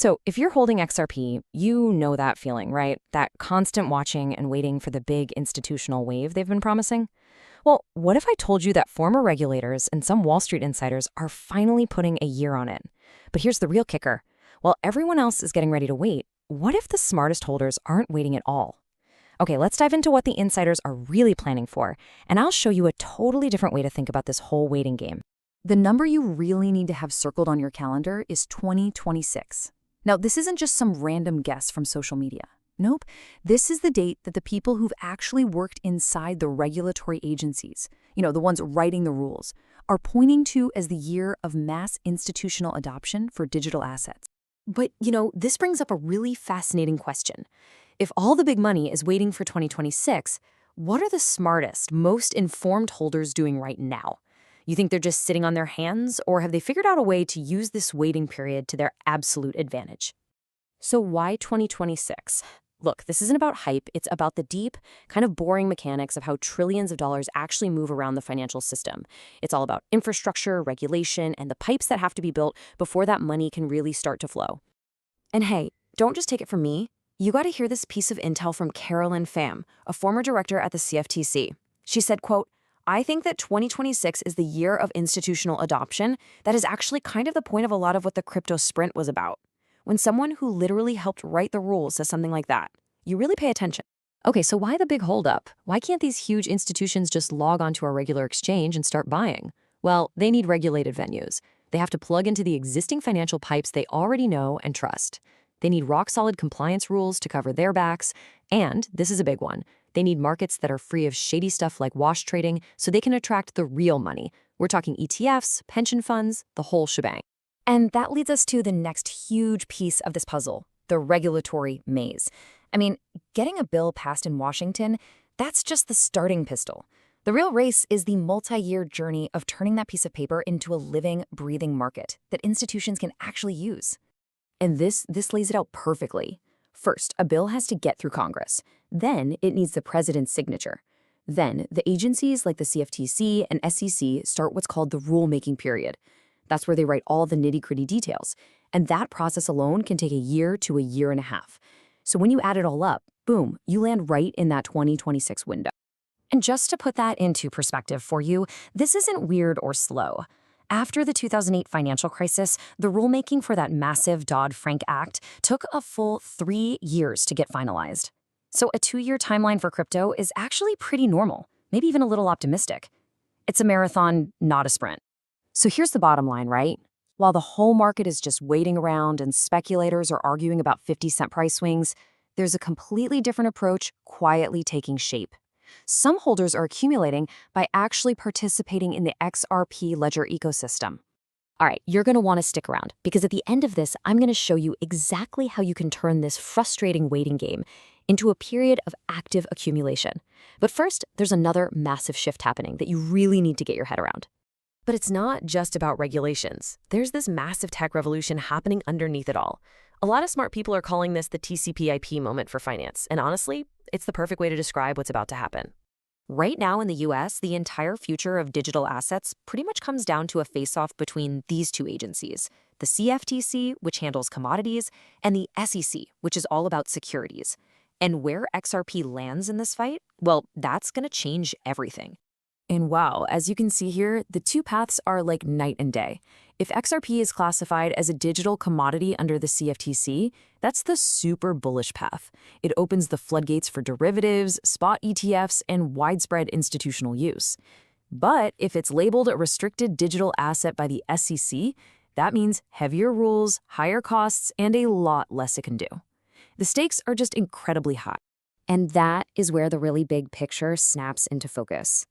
So if you're holding XRP, you know that feeling, right? That constant watching and waiting for the big institutional wave they've been promising? Well, what if I told you that former regulators and some Wall Street insiders are finally putting a year on it? But here's the real kicker. While everyone else is getting ready to wait, what if the smartest holders aren't waiting at all? Okay, let's dive into what the insiders are really planning for, and I'll show you a totally different way to think about this whole waiting game. The number you really need to have circled on your calendar is 2026. Now, this isn't just some random guess from social media. Nope, this is the date that the people who've actually worked inside the regulatory agencies, the ones writing the rules, are pointing to as the year of mass institutional adoption for digital assets. But, this brings up a really fascinating question. If all the big money is waiting for 2026, what are the smartest, most informed holders doing right now? You think they're just sitting on their hands, or have they figured out a way to use this waiting period to their absolute advantage? So why 2026? Look, this isn't about hype. It's about the deep, kind of boring mechanics of how trillions of dollars actually move around the financial system. It's all about infrastructure, regulation, and the pipes that have to be built before that money can really start to flow. And hey, don't just take it from me. You got to hear this piece of intel from Carolyn Pham, a former director at the CFTC. She said, quote, "I think that 2026 is the year of institutional adoption that is actually kind of the point of a lot of what the crypto sprint was about." When someone who literally helped write the rules says something like that, you really pay attention. Okay, so why the big holdup? Why can't these huge institutions just log onto our regular exchange and start buying? Well, they need regulated venues. They have to plug into the existing financial pipes they already know and trust. They need rock-solid compliance rules to cover their backs. And, this is a big one, they need markets that are free of shady stuff like wash trading so they can attract the real money. We're talking ETFs, pension funds, the whole shebang. And that leads us to the next huge piece of this puzzle, the regulatory maze. I mean, getting a bill passed in Washington, that's just the starting pistol. The real race is the multi-year journey of turning that piece of paper into a living, breathing market that institutions can actually use. And this lays it out perfectly. First, a bill has to get through Congress. Then it needs the president's signature. Then the agencies like the CFTC and SEC start what's called the rulemaking period. That's where they write all the nitty-gritty details. And that process alone can take a year to a year and a half. So when you add it all up, boom, you land right in that 2026 window. And just to put that into perspective for you, this isn't weird or slow. After the 2008 financial crisis, the rulemaking for that massive Dodd-Frank Act took a full 3 years to get finalized. So a 2-year timeline for crypto is actually pretty normal, maybe even a little optimistic. It's a marathon, not a sprint. So here's the bottom line, right? While the whole market is just waiting around and speculators are arguing about 50-cent price swings, there's a completely different approach quietly taking shape. Some holders are accumulating by actually participating in the XRP Ledger ecosystem. All right, you're going to want to stick around because at the end of this, I'm going to show you exactly how you can turn this frustrating waiting game into a period of active accumulation. But first, there's another massive shift happening that you really need to get your head around. But it's not just about regulations. There's this massive tech revolution happening underneath it all. A lot of smart people are calling this the TCP/IP moment for finance, and honestly, it's the perfect way to describe what's about to happen. Right now in the US, the entire future of digital assets pretty much comes down to a face-off between these two agencies, the CFTC, which handles commodities, and the SEC, which is all about securities. And where XRP lands in this fight, well, that's going to change everything. And wow, as you can see here, the two paths are like night and day. If XRP is classified as a digital commodity under the CFTC, that's the super bullish path. It opens the floodgates for derivatives, spot ETFs, and widespread institutional use. But if it's labeled a restricted digital asset by the SEC, that means heavier rules, higher costs, and a lot less it can do. The stakes are just incredibly high. And that is where the really big picture snaps into focus.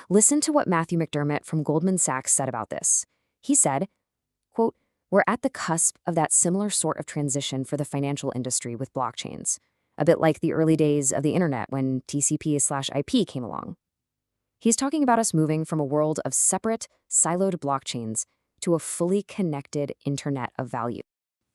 Listen to what Matthew McDermott from Goldman Sachs said about this. He said, quote, "We're at the cusp of that similar sort of transition for the financial industry with blockchains, a bit like the early days of the internet when TCP/IP came along." He's talking about us moving from a world of separate, siloed blockchains to a fully connected internet of value.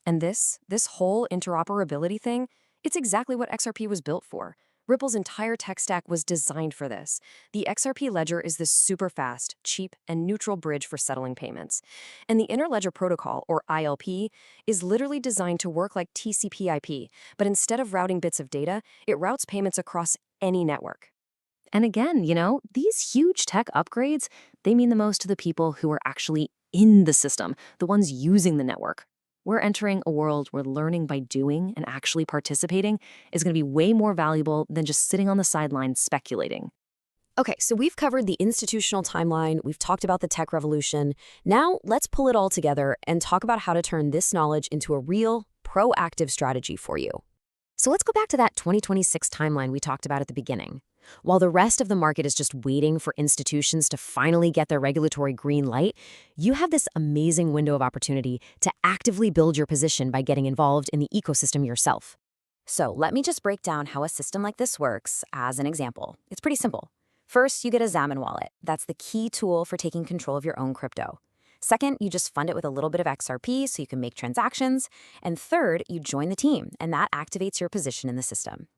And this whole interoperability thing, it's exactly what XRP was built for. Ripple's entire tech stack was designed for this. The XRP Ledger is this super fast, cheap, and neutral bridge for settling payments. And the Interledger Protocol, or ILP, is literally designed to work like TCP/IP, but instead of routing bits of data, it routes payments across any network. And again, these huge tech upgrades, they mean the most to the people who are actually in the system, the ones using the network. We're entering a world where learning by doing and actually participating is going to be way more valuable than just sitting on the sidelines speculating. Okay, so we've covered the institutional timeline, we've talked about the tech revolution. Now let's pull it all together and talk about how to turn this knowledge into a real, proactive strategy for you. So let's go back to that 2026 timeline we talked about at the beginning. While the rest of the market is just waiting for institutions to finally get their regulatory green light, you have this amazing window of opportunity to actively build your position by getting involved in the ecosystem yourself. So let me just break down how a system like this works as an example. It's pretty simple. First, you get a Xamin wallet. That's the key tool for taking control of your own crypto. Second, you just fund it with a little bit of XRP so you can make transactions. And third, you join the team, and that activates your position in the system.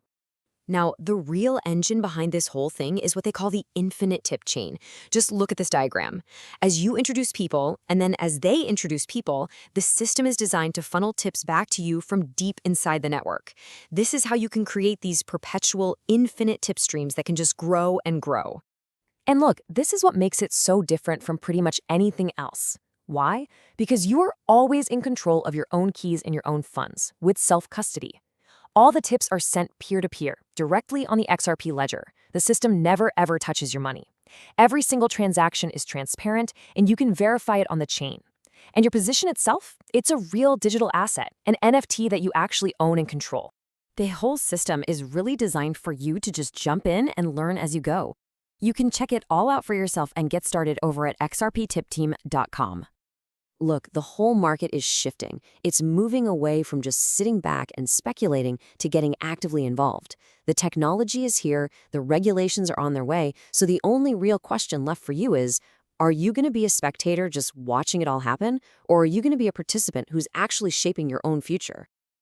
Now, the real engine behind this whole thing is what they call the infinite tip chain. Just look at this diagram. As you introduce people, and then as they introduce people, the system is designed to funnel tips back to you from deep inside the network. This is how you can create these perpetual, infinite tip streams that can just grow and grow. And look, this is what makes it so different from pretty much anything else. Why? Because you are always in control of your own keys and your own funds, with self-custody. All the tips are sent peer-to-peer, directly on the XRP Ledger. The system never ever touches your money. Every single transaction is transparent, and you can verify it on the chain. And your position itself, it's a real digital asset, an NFT that you actually own and control. The whole system is really designed for you to just jump in and learn as you go. You can check it all out for yourself and get started over at xrptipteam.com. Look, the whole market is shifting. It's moving away from just sitting back and speculating to getting actively involved. The technology is here, the regulations are on their way, so the only real question left for you is, are you going to be a spectator just watching it all happen, or are you going to be a participant who's actually shaping your own future?